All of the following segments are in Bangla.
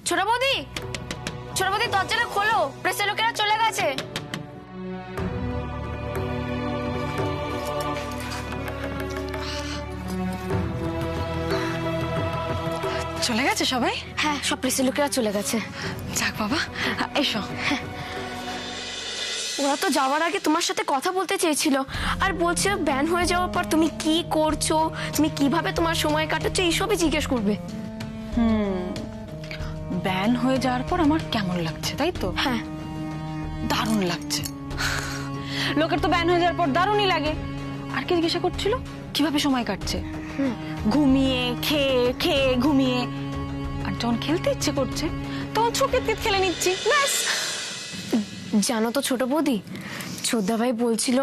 ছোট বৌদি, ছোট বৌদি দরজাটা খোলো, প্রেসের লোকেরা চলে গেছে। চলে গেছে সবাই? হ্যাঁ, সব প্রেসের লোকেরা চলে গেছে। যাক বাবা, এসো। ওরা তো যাওয়ার আগে তোমার সাথে কথা বলতে চেয়েছিল, আর বলছিল ব্যান হয়ে যাওয়ার পর তুমি কি করছো, তুমি কিভাবে তোমার সময় কাটাচ্ছো, এইসবই জিজ্ঞেস করবে। ব্যান হয়ে যাওয়ার পর আমার কেমন লাগছে, তাই তো? হ্যাঁ, দারুণ লাগছে। লোকের তো ব্যান হয়ে যাওয়ার পর দারুণই লাগে। আর কি জিজ্ঞাসা করছিল? কিভাবে সময় কাটছে? ঘুমিয়ে, খেয়ে খেয়ে ঘুমিয়ে, আর যখন খেলতে ইচ্ছে করছে তখন ছুটির খেলে নিচ্ছি, ব্যাস। জানো তো ছোট বৌদি, ছোদ্দা ভাই বলছিল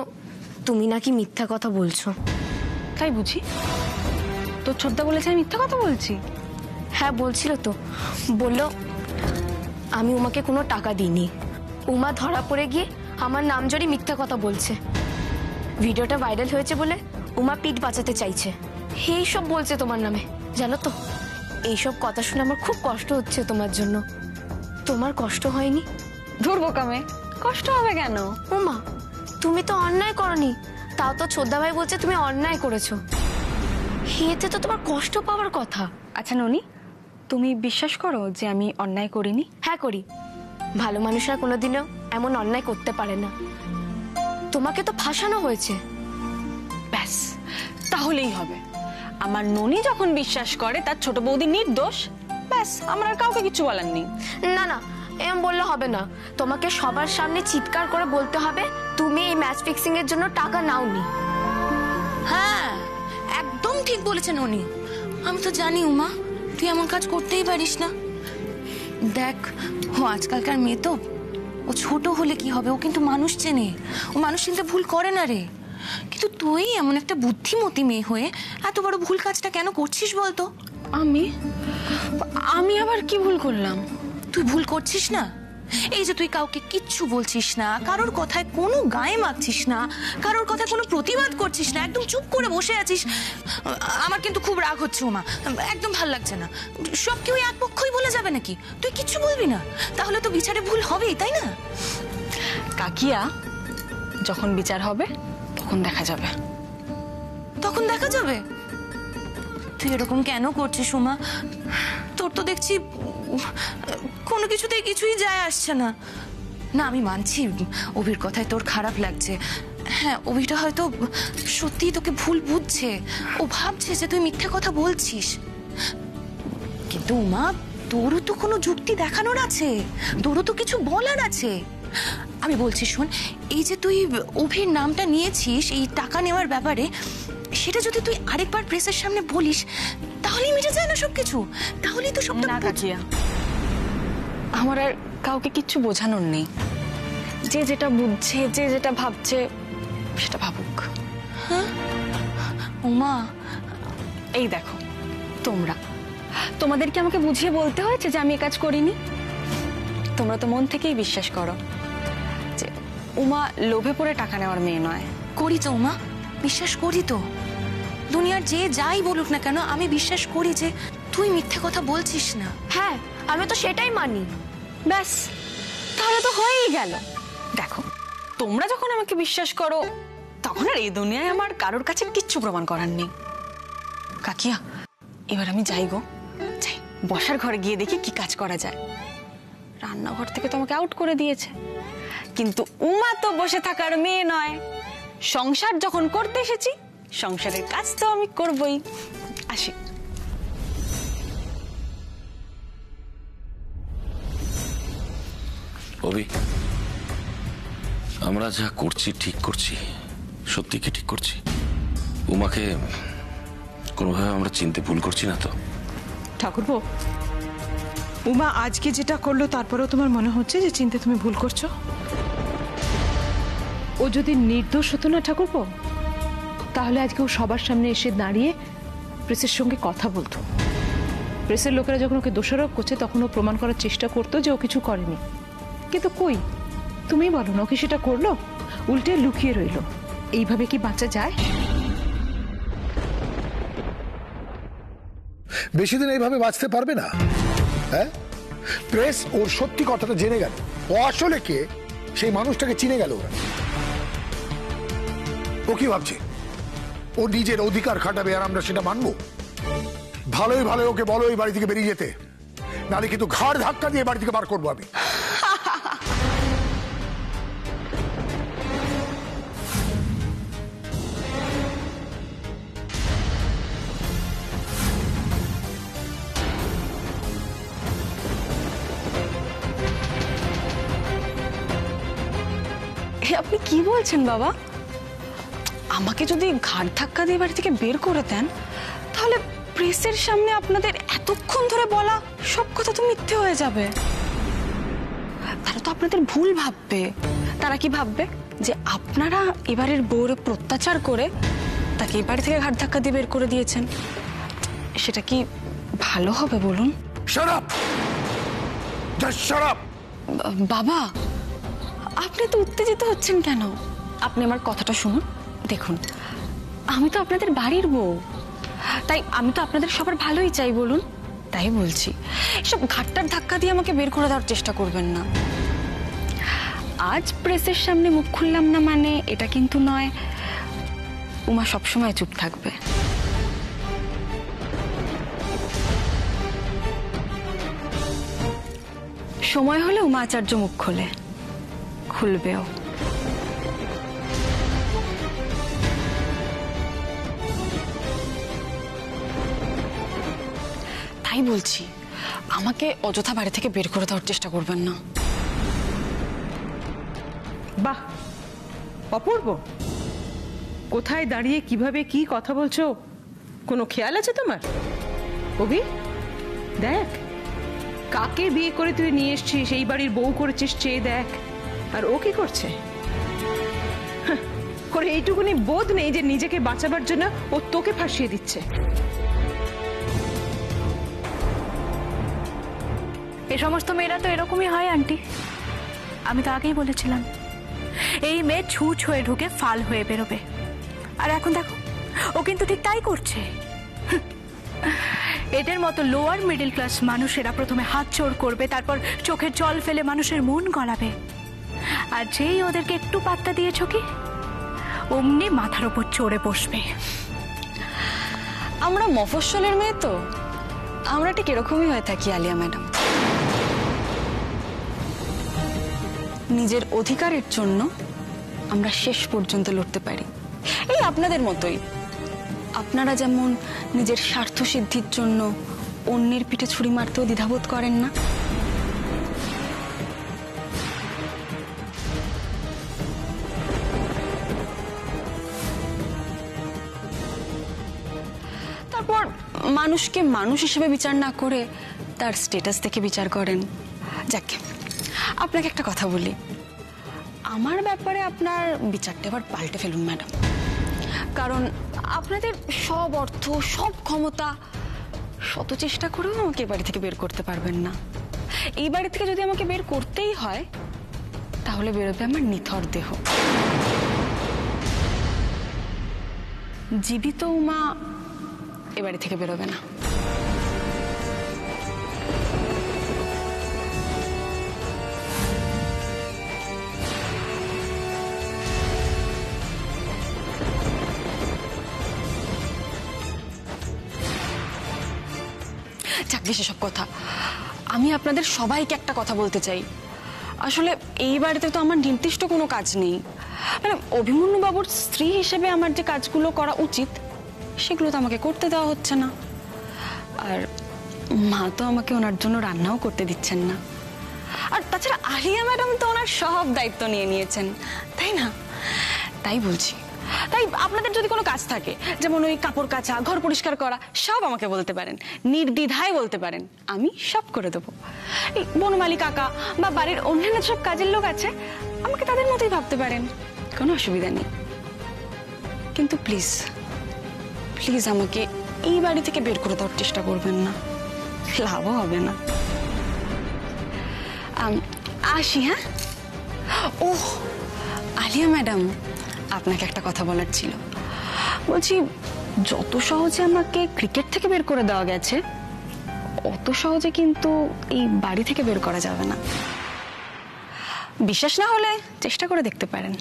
তুমি নাকি মিথ্যা কথা বলছো। তাই বুঝি? তোর ছোটদা বলেছে আমি মিথ্যা কথা বলছি? হ্যাঁ বলছিল তো, বলল আমি উমাকে কোনো টাকা দিইনি, উমা ধরা পড়ে গিয়ে আমার নাম জড়িয়ে মিথ্যা কথা বলছে, ভিডিওটা ভাইরাল হয়েছে বলে উমা পিঠ বাঁচাতে চাইছে, এই সব বলছে তোমার নামে। জানো তো, এইসব কথা শুনে আমার খুব কষ্ট হচ্ছে তোমার জন্য। তোমার কষ্ট হয়নি? ধুর বোকামে, কষ্ট হবে কেন? উমা, তুমি তো অন্যায় করনি, তাও তো ছোদ্দা ভাই বলছে তুমি অন্যায় করেছো, এতে তো তোমার কষ্ট পাওয়ার কথা। আচ্ছা ননি, তুমি বিশ্বাস করো যে আমি অন্যায় করিনি? হ্যাঁ করি, ভালো মানুষরা কোনোদিনও এমন অন্যায় করতে পারে না। তোমাকে তো ফাঁসানো হয়েছে। ব্যাস, তাহলেই হবে। আমার ননি যখন বিশ্বাস করে তার ছোট বৌদি নির্দোষ, ব্যাস, আমার আর কাউকে কিছু বলার নেই। না না, এমন বললে হবে না, তোমাকে সবার সামনে চিৎকার করে বলতে হবে তুমি এই ম্যাচ ফিক্সিং এর জন্য টাকা নাওনি। হ্যাঁ, একদম ঠিক বলেছেন উনি। আমি তো জানি উমা, তুই এমন কাজ করতেই পারিস না। দেখ, ও আজকালকার মেয়ে তো, ও ছোট হলে কি হবে, ও কিন্তু মানুষ চেনে, ও মানুষ চিনতে ভুল করে না রে। কিন্তু তুই এমন একটা বুদ্ধিমতী মেয়ে হয়ে এত বড় ভুল কাজটা কেন করছিস বলতো? আমি আমি আবার কি ভুল করলাম? তুই ভুল করছিস না, এই যে তুই কাউকে কিচ্ছু বলছিস না, কারোর কথায় কোনো গায়ে মাখছিস না, কারোর কথায় কোনো প্রতিবাদ করছিস না, একদম চুপ করে বসে আছিস। আমার কিন্তু খুব রাগ হচ্ছে ওমা, একদম ভাল লাগছে না। সব কেউ এক পক্ষই বলে যাবে নাকি? তুই কিচ্ছু বলবি না, তাহলে তো বিচারে ভুল হবেই, তাই না? কাকিয়া, যখন বিচার হবে তখন দেখা যাবে। তখন দেখা যাবে? তুই এরকম কেন করছিস ওমা? তোর তো দেখছি কোনো কিছুতেই কিছুই যায় আসছে না। না, আমি মানছি অভির কথায় তোর খারাপ লাগছে। হ্যাঁ, অভিটা হয়তো সত্যিই তোকে ভুল বুঝছে, ও ভাবছে যে তুই মিথ্যে কথা বলছিস। কিন্তু উমা, তোরও তো কোনো যুক্তি দেখানোর আছে, তোরও তো কিছু বলার আছে। আমি বলছি শোন, এই যে তুই অভির নামটা নিয়েছিস এই টাকা নেওয়ার ব্যাপারে, সেটা যদি তুই আরেকবার প্রেসের সামনে বলিস তাহলেই মিটে যায় না সবকিছু, তাহলেই তো সবটা। না কাকিয়া, আমার আর কাউকে কিচ্ছু বোঝানোর নেই। যে যেটা বুঝছে, যে যেটা ভাবছে সেটা ভাবুক। হ্যাঁ উমা, এই দেখো, তোমাদেরকে আমাকে বুঝিয়ে বলতে হয়েছে যে আমি এ কাজ করিনি? তোমরা তো মন থেকেই বিশ্বাস করো যে উমা লোভে পড়ে টাকা নেওয়ার মেয়ে নয়। করি তো উমা, বিশ্বাস করি তো। দুনিয়ার যে যাই বলুক না কেন, আমি বিশ্বাস করি যে তুই মিথ্যে কথা বলছিস না। হ্যাঁ, আমি তো সেটাই মানি। ব্যাস, তাহলে তো হয়েই গেল। দেখো, তোমরা যখন আমাকে বিশ্বাস করো তখন আর এই দুনিয়ায় আমার কারোর কাছে কিচ্ছু প্রমাণ করার নেই। কাকিয়া, এবার আমি যাই গো, যাই বসার ঘরে গিয়ে দেখি কি কাজ করা যায়। রান্নাঘর থেকে তো আমাকে আউট করে দিয়েছে, কিন্তু উমা তো বসে থাকার মেয়ে নয়। সংসার যখন করতে এসেছি, সংসারের কাজ তো আমি করবই। আসি। অভি, আমরা যা করছি ঠিক করছি? সত্যি কি ঠিক করছি? উমাকে কোনোভাবে আমরা চিনতে ভুল করছি না তো? ঠাকুরপো, উমা আজকে যেটা করলো তারপরেও তোমার মনে হচ্ছে যে চিনতে তুমি ভুল করছো? ও যদি নির্দোষ হতো না ঠাকুরপো, তাহলে আজকে ও সবার সামনে এসে দাঁড়িয়ে প্রেসের সঙ্গে কথা বলতো। প্রেসের লোকেরা যখন ওকে দোষারোপ করছে তখন ও প্রমাণ করার চেষ্টা করতো যে ও কিছু করেনি। কিন্তু কই, তুমি বলো না, ও কি সেটা করলো? উল্টে লুকিয়ে রইলো। এইভাবে কি বাঁচা যায়? বেশি দিন এইভাবে বাঁচতে পারবে না। হ্যাঁ, প্রেস ওর সত্যি কথাটা জেনে গেল, ও আসলে কে সেই মানুষটাকে চিনে গেল ওরা। ও কি ভাবছে ও নিজের অধিকার খাটাবে আর আমরা সেটা মানবো? ভালোই ভালো ওকে বলো এই বাড়ি থেকে বেরিয়ে যেতে, নাহলে কিন্তু ঘাড় ধাক্কা দিয়ে বাড়ি থেকে বার করবো আমি। এ আপনি কি বলছেন বাবা? আমাকে যদি ঘাড় ধাক্কা দিয়ে বাড়ি থেকে বের করে দেন, তাহলে প্রেসের সামনে আপনাদের এতক্ষণ ধরে বলা সব কথা তো মিথ্যে হয়ে যাবে। তারা তো আপনাদের ভুল ভাববে। তারা কি ভাববে যে আপনারা এবারের বউরে প্রত্যাচার করে তাকে এই বাড়ি থেকে ঘাড় ধাক্কা দিয়ে বের করে দিয়েছেন। সেটা কি ভালো হবে বলুন? Shut up! Just shut up! বাবা, আপনি তো উত্তেজিত হচ্ছেন কেন? আপনি আমার কথাটা শুনুন। দেখুন, আমি তো আপনাদের বাড়ির বউ, তাই আমি তো আপনাদের সবার ভালোই চাই বলুন। তাই বলছি, এসব ঘাটটার ধাক্কা দিয়ে আমাকে বের করে দেওয়ার চেষ্টা করবেন না। আজ প্রেসের সামনে মুখ খুললাম না মানে এটা কিন্তু নয় উমা সবসময় চুপ থাকবে। সময় হলে উমা আচার্য মুখ খোলে, খুলবেও। তাই বলছি, আমাকে অযথা বাড়ি থেকে বের করে দেওয়ার চেষ্টা করবেন না। বাহ, অপূর্ব, কোথায় দাঁড়িয়ে কিভাবে কি কথা বলছো কোনো খেয়াল আছে তোমার? অভি, দেখ কাকে বিয়ে করে তুই নিয়ে এসছিস, এই বাড়ির বউ করেছিস, চেয়ে দেখ। আর ও কি করছে? হাহ, করে এইটুকুনি বোধ নেই যে নিজেকে বাঁচাবার জন্য ও তোকে ফাঁসিয়ে দিচ্ছে। এই সমস্ত মেয়েরা তো এরকমই হয় আন্টি। আমি তো আগেই বলেছিলাম এই মেয়ে ছুঁচ হয়ে ঢুকে ফাল হয়ে বেরোবে। আর এখন দেখো ও কিন্তু ঠিক তাই করছে। এদের মতো লোয়ার মিডল ক্লাস মানুষেরা প্রথমে হাত জোড় করবে, তারপর চোখের জল ফেলে মানুষের মন গলাবে। আর যেই ওদেরকে একটু পাত্তা দিয়েছ কি, অমনি মাথার উপর চড়ে বসবে। আমরা মফস্বলের মেয়ে তো, আমরা ঠিক এরকমই হয়ে থাকি আলিয়া ম্যাডাম। নিজের অধিকারের জন্য আমরা শেষ পর্যন্ত লড়তে পারি, এই আপনাদের মতোই। আপনারা যেমন নিজের স্বার্থ সিদ্ধির জন্য অন্যের পিঠে ছুরি মারতেও দ্বিধাবোধ করেন না, তারপর মানুষকে মানুষ হিসেবে বিচার না করে তার স্ট্যাটাস দেখে বিচার করেন। যাকে আপনাকে একটা কথা বলি, আমার ব্যাপারে আপনার বিচারটা এবার পাল্টে ফেলুন ম্যাডাম। কারণ আপনাদের সব অর্থ, সব ক্ষমতা, শত চেষ্টা করেও আমাকে এই বাড়ি থেকে বের করতে পারবেন না। এই বাড়ি থেকে যদি আমাকে বের করতেই হয়, তাহলে বেরোবে আমার নিথর দেহ। জীবিত উমা এ বাড়ি থেকে বেরোবে না। চাকরি সেসব কথা, আমি আপনাদের সবাইকে একটা কথা বলতে চাই। আসলে এই বাড়িতে তো আমার নির্দিষ্ট কোনো কাজ নেই। মানে অভিমন্যু বাবুর স্ত্রী হিসেবে আমার যে কাজগুলো করা উচিত সেগুলো তো আমাকে করতে দেওয়া হচ্ছে না। আর মা তো আমাকে ওনার জন্য রান্নাও করতে দিচ্ছেন না। আর তাছাড়া আলিয়া ম্যাডাম তো ওনার সব দায়িত্ব নিয়ে নিয়েছেন, তাই না? তাই বলছি, তাই আপনাদের যদি কোনো কাজ থাকে, যেমন ওই কাপড় কাচা, ঘর পরিষ্কার করা, সব আমাকে বলতে পারেন, নির্দ্বিধায় বলতে পারেন, আমি সব করে দেবো। এই বনমালী কাকা বা বাড়ির অন্যান্য সব কাজের লোক আছে, আমাকে তাদের মতোই ভাবতে পারেন, কোনো অসুবিধা নেই। কিন্তু প্লিজ প্লিজ আমাকে এই বাড়ি থেকে বের করে দেওয়ার চেষ্টা করবেন না, লাভও হবে না। আসি, হ্যাঁ? ওহ আলিয়া ম্যাডাম, আপনাকে একটা কথা বলার ছিল। বলছি, যত সহজে আমাকে ক্রিকেট থেকে বের করে দেওয়া গেছে, অত সহজে কিন্তু এই বাড়ি থেকে বের করা যাবে না। বিশ্বাস না হলে চেষ্টা করে দেখতে পারেন।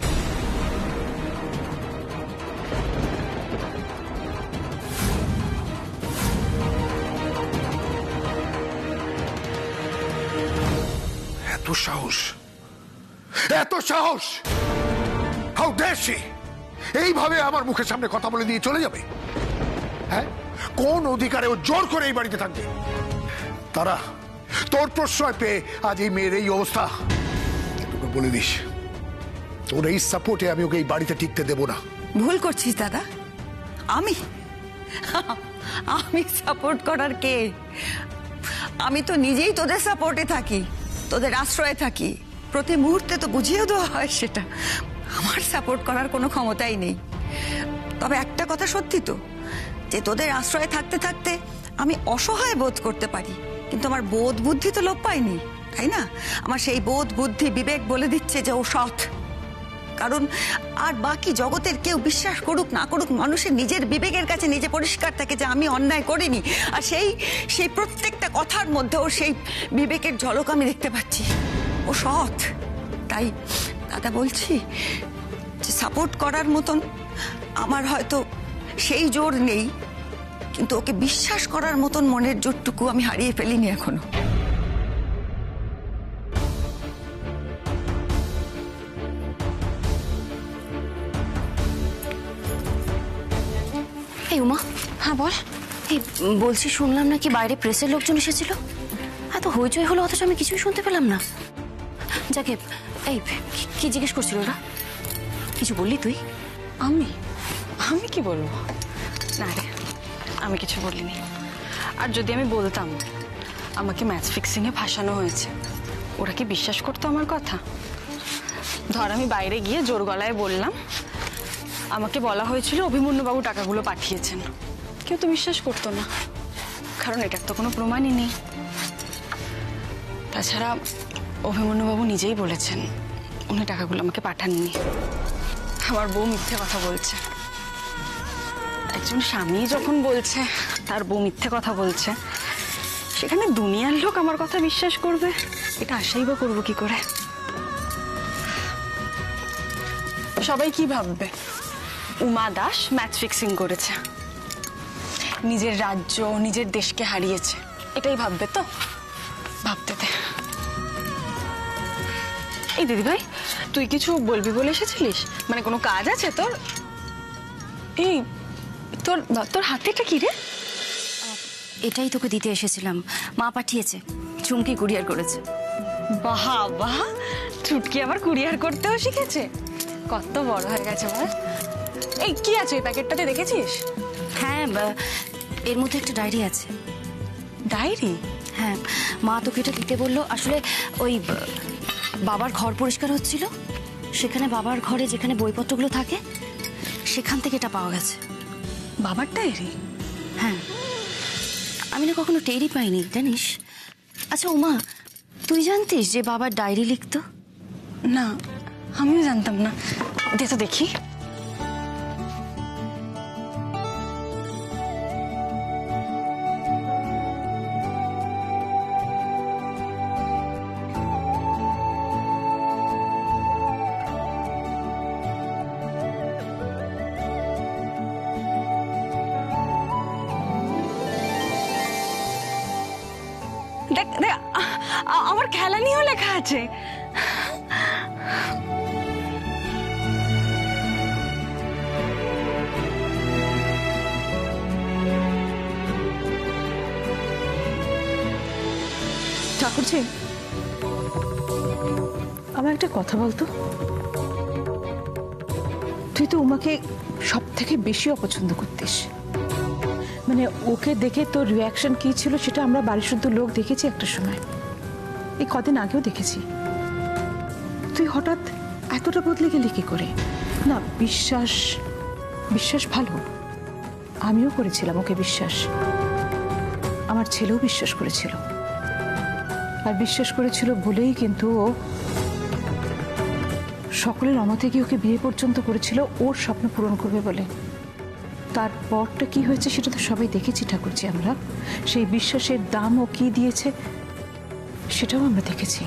এত সাহস, এত সাহস! হাউ ডেয়ার শি এইভাবে আমার মুখের সামনে কথা বলে দিয়ে চলে যাবে? হ্যাঁ, কোন অধিকারে ও জোর করে এই বাড়িতে থাকবে? তারা তোর প্রশ্রয় পেয়ে আজ এই মেয়ের এই অবস্থা। তোকে বলে দিস, তোর এই সাপোর্টে আমি ওকে এই বাড়িতে টিকতে দেব না। ভুল করছিস দাদা। আমি আমি সাপোর্ট করার কে? আমি তো নিজেই তোদের সাপোর্টে থাকি, তোদের আশ্রয়ে থাকি। প্রতি মুহূর্তে তো বুঝিয়ে দেওয়া হয় সেটা। আমার সাপোর্ট করার কোনো ক্ষমতাই নেই। তবে একটা কথা সত্যি তো, যে তোদের আশ্রয়ে থাকতে থাকতে আমি অসহায় বোধ করতে পারি, কিন্তু আমার বোধ বুদ্ধি তো লোপ পায়নি, তাই না? আমার সেই বোধ বুদ্ধি বিবেক বলে দিচ্ছে যে ও সৎ। কারণ আর বাকি জগতের কেউ বিশ্বাস করুক না করুক, মানুষের নিজের বিবেকের কাছে নিজে পরিষ্কার থাকে যে আমি অন্যায় করিনি। আর সেই প্রত্যেকটা কথার মধ্যেও সেই বিবেকের ঝলক আমি দেখতে পাচ্ছি। ও সৎ। তাই দাদা বলছি যে সাপোর্ট করার মতন আমার হয়তো সেই জোর নেই, কিন্তু ওকে বিশ্বাস করার মতন মনের জোরটুকু আমি হারিয়ে ফেলিনি এখনো। এই উমা, হ্যাঁ বল। এই বলছি, শুনলাম নাকি বাইরে প্রেসের লোকজন এসেছিল। এত হইচই হলো অথচ আমি কিছুই শুনতে পেলাম না। যাকে এই কি জিজ্ঞেস করছিল ওরা? কিছু বললি তুই? আমি আমি কি বলবো? না রে, আমি কিছু বলিনি। আর যদি আমি বলতাম আমাকে ম্যাচ ফিক্সিংয়ে ফাঁসানো হয়েছে, ওরা কি বিশ্বাস করতো আমার কথা? ধর আমি বাইরে গিয়ে জোর গলায় বললাম আমাকে বলা হয়েছিল অভিমন্যুবাবু টাকাগুলো পাঠিয়েছেন, কেউ তো বিশ্বাস করতো না, কারণ এটার তো কোনো প্রমাণই নেই। তাছাড়া অভিমন্যুবাবু নিজেই বলেছেন উনি টাকাগুলো আমাকে পাঠাননি। আমার বউ মিথ্যে কথা বলছে। একজন স্বামী যখন বলছে তার বউ মিথ্যে কথা বলছে, সেখানে দুনিয়ার লোক আমার কথা বিশ্বাস করবে, এটা আশাই বা করবো কি করে? সবাই কি ভাববে? উমা দাস ম্যাচ ফিক্সিং করেছে, নিজের রাজ্য নিজের দেশকে হারিয়েছে, এটাই ভাববে তো? ভাবতে দে। এই দিদি ভাই, তুই কিছু বলবি বলে এসেছিলিস? মানে কোনো কাজ আছে তোর? এই তোর তোর হাতে এটা কি রে? এটাই তোকে দিতে এসেছিলাম, মা পাঠিয়েছে, চুমকি কুরিয়ার করেছে। বাহ বাহ, চুটকি আবার কুরিয়ার করতেও শিখেছে, কত বড় হয়ে গেছে বল। এই কি আছে এই প্যাকেটটাতে, দেখেছিস? হ্যাঁ, এর মধ্যে একটা ডায়েরি আছে। ডায়েরি? হ্যাঁ, মা তোকে এটা দিতে বললো। আসলে ওই বাবার ঘর পরিষ্কার হচ্ছিল, সেখানে বাবার ঘরে যেখানে বইপত্রগুলো থাকে সেখান থেকে এটা পাওয়া গেছে। বাবার ডায়েরি? হ্যাঁ, আমি না কখনো টেরই পাইনি, জানিস? আচ্ছা উমা, তুই জানতিস যে বাবার ডায়েরি লিখতো? না, আমিও জানতাম না। দে তো দেখি। দেখ দেখ, আমার খেলা নিয়েও লেখা আছে। ঠাকুরজি, আমার একটা কথা বলতো। তুই তো উমাকে সব থেকে বেশি অপছন্দ করতিস, মানে ওকে দেখে তোর রিয়াকশন কি ছিল সেটা আমরা বাড়ির শুদ্ধ লোক দেখেছি একটা সময়, এই কদিন আগেও দেখেছি। তুই হঠাৎ এতটা বদলে গেলি কি করে? না, বিশ্বাস বিশ্বাস ভালো, আমিও করেছিলাম ওকে বিশ্বাস, আমার ছেলেও বিশ্বাস করেছিল, আর বিশ্বাস করেছিল বলেই কিন্তু ও সকলের অমতে গিয়ে ওকে বিয়ে পর্যন্ত করেছিল ওর স্বপ্ন পূরণ করবে বলে। তার তারপরটা কি হয়েছে সেটা তো সবাই দেখেছি ঠাকুরজি আমরা। সেই বিশ্বাসের দাম ও কি দিয়েছে সেটাও আমরা দেখেছি।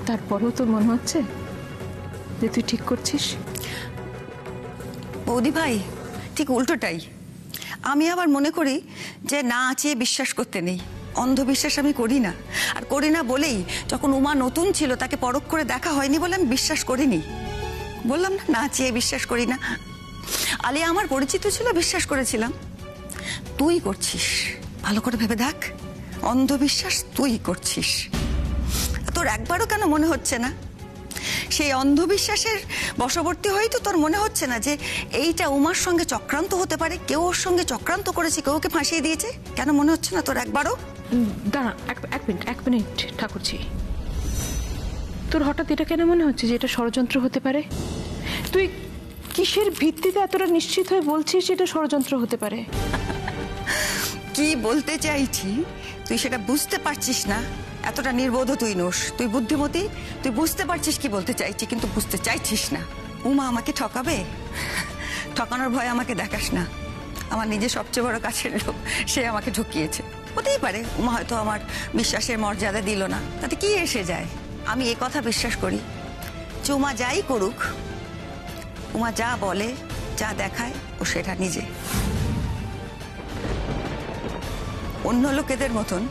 তারপরেও তোর মনে হচ্ছে যে তুই ঠিক করছিস? বৌদি ভাই, ঠিক উল্টোটাই। আমি আবার মনে করি যে না চেয়ে বিশ্বাস করতে নেই। অন্ধবিশ্বাস আমি করি না, আর করি না বলেই যখন উমা নতুন ছিল তাকে পরখ করে দেখা হয়নি বলে আমি বিশ্বাস করিনি। বললাম না, না চেয়ে বিশ্বাস করি না। আলিয়া আমার পরিচিত ছিল, বিশ্বাস করেছিলাম। তুই করছিস, ভালো করে ভেবে দেখ, অন্ধবিশ্বাস তুই করছিস। তোর একবারও কেন মনে হচ্ছে না সেই অন্ধবিশ্বাসের বশবর্তী হয়েই তো তোর মনে হচ্ছে না যে এইটা উমার সঙ্গে চক্রান্ত হতে পারে, কেউ ওর সঙ্গে চক্রান্ত করেছে, কেউ ওকে ফাঁসিয়ে দিয়েছে? কেন মনে হচ্ছে না তোর একবারও? দাঁড়া এক মিনিট ঠাকুরজি, তোর হঠাৎ এটা কেন মনে হচ্ছে যে এটা ষড়যন্ত্র হতে পারে? তুই কিসের ভিত্তিতে এতটা নিশ্চিত হয়ে বলছিস এটা ষড়যন্ত্র হতে পারে? কি বলতে চাইছি তুই সেটা বুঝতে পারছিস না। এতটা নির্বোধ তুই নোস, তুই বুদ্ধিমতী, তুই বুঝতে পারছিস কি বলতে চাইছি, কিন্তু বুঝতে চাইছিস না। উমা আমাকে ঠকাবে? ঠকানোর ভয় আমাকে দেখাস না। আমার নিজের সবচেয়ে বড় কাছের লোক, সে আমাকে ঠকিয়েছে। হতেই পারে উমা হয়তো আমার বিশ্বাসের মর্যাদা দিল না, তাতে কি এসে যায়? আমি এ কথা বিশ্বাস করি যে উমা যাই করুক, উমা যা বলে, যা দেখায়, ও সেটা নিজে। অন্য লোকেদের মতন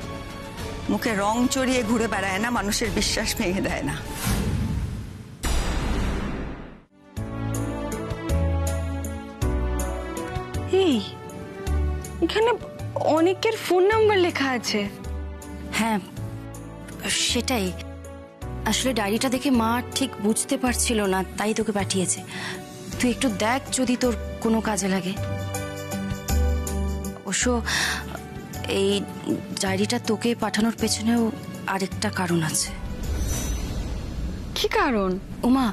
মুখে রং চড়িয়ে ঘুরে বেড়ায় না, মানুষের বিশ্বাস ভেঙে দেয় না। এই এখানে অনেকের ফোন নাম্বার লেখা আছে। হ্যাঁ সেটাই, আসলে ডায়েরিটা দেখে মা ঠিক বুঝতে পারছিল না, তাই তোকে পাঠিয়েছে। তুই একটু দেখ যদি তোর কোনো কাজে লাগে। অবশ্য এই ডায়েরিটা তোকে পাঠানোর পেছনেও আরেকটা কারণ আছে। কি কারণ? উমা,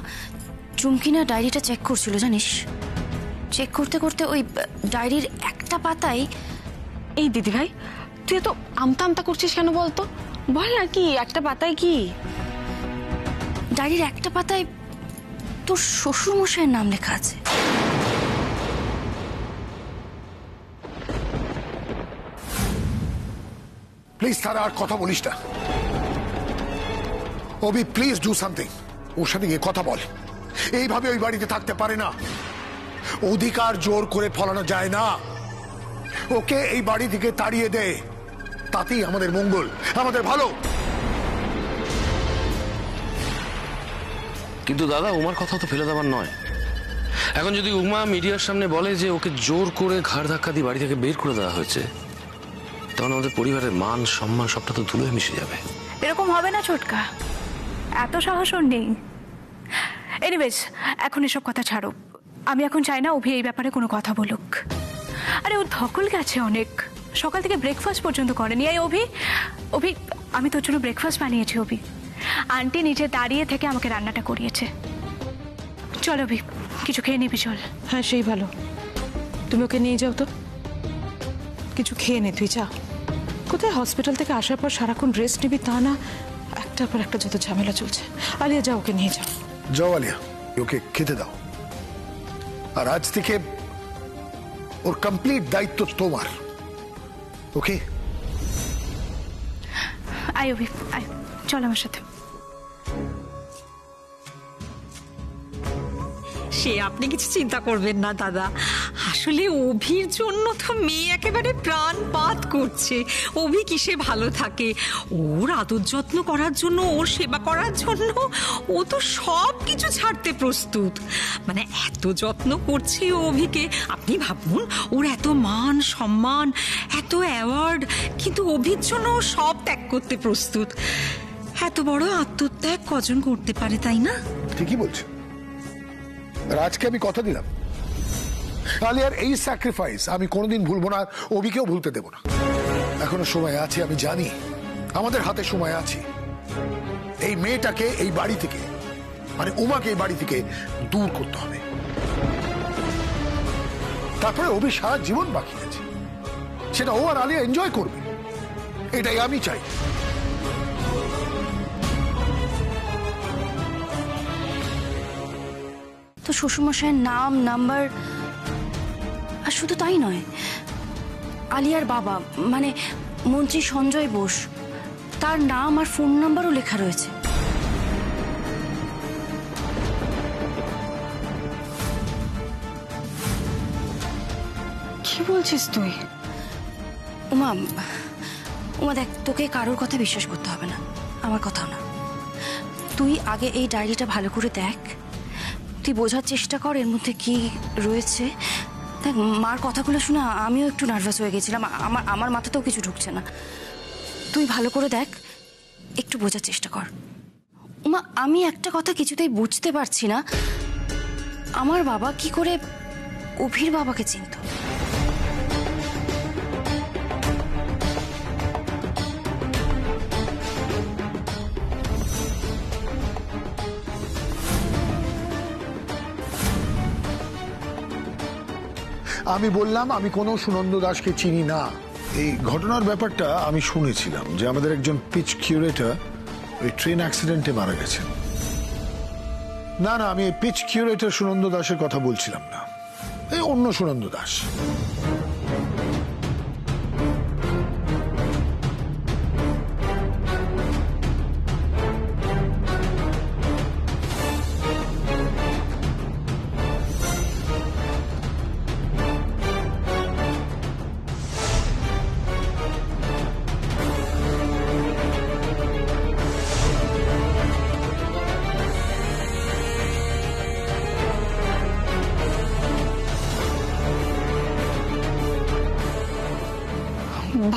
চুমকি না ডায়েরিটা চেক করছিল জানিস। চেক করতে করতে ওই ডায়েরির একটা পাতায়... এই দিদি ভাই, তুই তো আমতা আমতা করছিস কেন বলতো? বল না কি একটা পাতায় কি? ডায়েরির একটা পাতায় তোর শ্বশুর মশাইয়ের নাম লেখা আছে। প্লিজ তারা আর কথা বলিস না। অভি প্লিজ ডু সামথিং, ওর সাথে গিয়ে কথা বল। এইভাবে ওই বাড়িতে থাকতে পারে না, অধিকার জোর করে ফলানো যায় না। ওকে এই বাড়ি থেকে তাড়িয়ে দে, তাতেই আমাদের মঙ্গল, আমাদের ভালো। কিন্তু দাদা, উমার কথা তো ফেলে দেওয়ার নয়। এখন যদি উমা মিডিয়ার সামনে বলে যে ওকে জোর করে ঘাড় ধাক্কা দিয়ে বাড়ি থেকে বের করে দেওয়া হয়েছে, তখন আমাদের পরিবারের মান সম্মান সবটা তো ধুলোয় মিশে যাবে। এরকম হবে না ছোটকা, এত সাহস ওর নেই। এনিওয়েজ, এখন এসব কথা ছাড়ো। আমি এখন চাই না অভি এই ব্যাপারে কোনো কথা বলুক। আরে ও ধকল গেছে অনেক, সকাল থেকে ব্রেকফাস্ট পর্যন্ত করেনি। এই অভি, আমি তোর জন্য ব্রেকফাস্ট বানিয়েছি অভি। আন্টি নিচে দাঁড়িয়ে থেকে আমাকে রান্নাটা করিয়েছে। চল অভি, কিছু খেয়ে নিবি চল। হ্যাঁ সেই ভালো, তুমি ওকে নিয়ে যাও তো, কিছু খেয়ে নে তুই যা। কোথায় হসপিটাল থেকে আসার পর সারাক্ষণ রেস্ট নিবি তা না, একটার পর একটা যত ঝামেলা চলছে। আলিয়া যাও, ওকে নিয়ে যাও। যাও আলিয়া, ওকে খেতে দাও। আর আজ থেকে ওর কমপ্লিট দায়িত্ব তোমার, ওকে? আয় অভি আয়, চল আমার সাথে। সে আপনি কিছু চিন্তা করবেন না দাদা, আসলে অভির জন্য তো মেয়ে একেবারে প্রাণপাত করছে। অভি কিসে ভালো থাকে, ওর আদর যত্ন করার জন্য, ওর সেবা করার জন্য ও তো সব কিছু ছাড়তে প্রস্তুত। মানে এত যত্ন করছে অভিকে, আপনি ভাবুন, ওর এত মান সম্মান, এত অ্যাওয়ার্ড, কিন্তু অভির জন্য ও সব ত্যাগ করতে প্রস্তুত। এত বড় আত্মত্যাগ কজন করতে পারে, তাই না? ঠিকই বলছো। আর আজকে আমি কথা দিলাম, আলিয়ার এই স্যাক্রিফাইস আমি কোনোদিন ভুলবো না, অভিকেও ভুলতে দেব না। এখনো সময় আছে, আমি জানি আমাদের হাতে সময় আছে। এই মেয়েটাকে এই বাড়ি থেকে, মানে উমাকে এই বাড়ি থেকে দূর করতে হবে। তারপরে অভি সারা জীবন বাকি আছে, সেটা ও আর আলিয়া এনজয় করবে, এটাই আমি চাই। তো শ্বশুরমশাইয়ের নাম নাম্বার আর শুধু তাই নয়, আলিয়ার বাবা মানে মন্ত্রী সঞ্জয় বোস, তার নাম আর ফোন নাম্বারও লেখা রয়েছে। কি বলছিস তুই? উমা উমা দেখ, তোকে কারোর কথা বিশ্বাস করতে হবে না, আমার কথাও না। তুই আগে এই ডায়েরিটা ভালো করে দেখ, তুই বোঝার চেষ্টা কর এর মধ্যে কি রয়েছে। দেখ, মার কথাগুলো শুনে আমিও একটু নার্ভাস হয়ে গেছিলাম, আমার মাথাতেও কিছু ঢুকছে না। তুই ভালো করে দেখ, একটু বোঝার চেষ্টা কর। উমা, আমি একটা কথা কিছুতেই বুঝতে পারছি না, আমার বাবা কি করে অভির বাবাকে চিনত। আমি বললাম আমি কোনো সুনন্দ দাসকে চিনি না। এই ঘটনার ব্যাপারটা আমি শুনেছিলাম যে আমাদের একজন পিচ কিউরেটর ওই ট্রেন অ্যাক্সিডেন্টে মারা গেছেন। না না, আমি পিচ কিউরেটর সুনন্দ দাসের কথা বলছিলাম না, এই অন্য সুনন্দ দাস।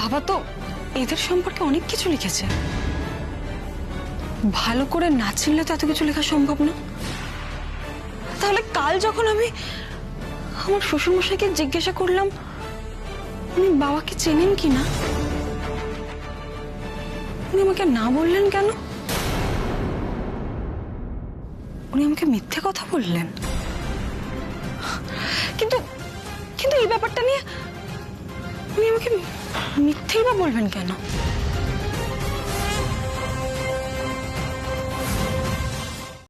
বাবা তো এদের সম্পর্কে অনেক কিছু লিখেছে, ভালো করে না চিনলে তো এত কিছু লেখা সম্ভব না। তাহলে কাল যখন আমি আমার শ্বশুরমশাইকে জিজ্ঞাসা করলাম উনি বাবাকে চেনেন কিনা, উনি আমাকে না বললেন কেন? উনি আমাকে মিথ্যে কথা বললেন। কিন্তু কিন্তু এই ব্যাপারটা নিয়ে উনি আমাকে মিথ্যেই বা বলবেন কেন?